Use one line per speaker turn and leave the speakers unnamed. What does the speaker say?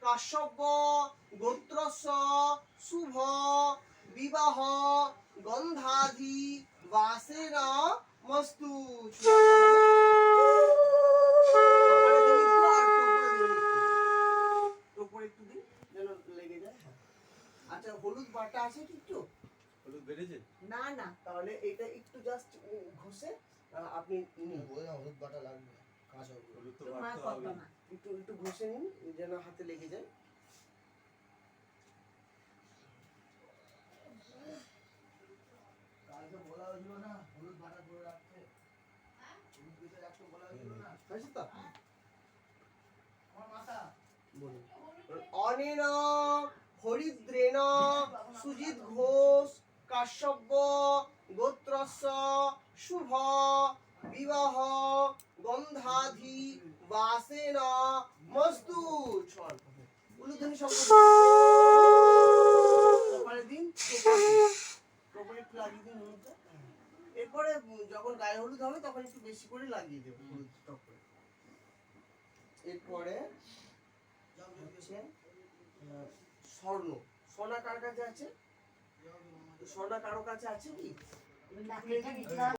কাশ্যপ গোত্রস্য শুভ বিবাহ গন্ধাধি বাসেন মস্তু। আচ্ছা হলুদ বাটা আছে কি একটু?
হলুদ বেড়েছে
না না, তাহলে এটা একটু জাস্ট ঘষে আপনি
হলুদ বাটা লাগবে, কাঁচা
হলুদ তো বাটতে হবে।
একটু একটু ঘষে নিন যেন হাতে লেগে যায়।
কালকে বলা হয়েছিল না হলুদ বাটা করে রাখতে, হলুদ বেটে রাখতে বলা হয়েছিল না।
হয়েছে তো?
আমার মাথা
বলুন। অনেন হরিদ্রেণ সুজিত ঘোষ কাশ্যপ গোত্রস্য শুভ বিবাহ গন্ধাধি বাসেন মস্তু। উলুধ্বনি শব্দ কপালে দিন, কপালে একটু লাগিয়ে দিন হলুদটা। এরপরে যখন গায়ে হলুদ হবে তখন একটু বেশি করে লাগিয়ে দেবো হলুদ টক করে। এরপরে হচ্ছে স্বর্ণ, সোনা কার কাছে আছে? সোনা কারো কাছে আছে কি?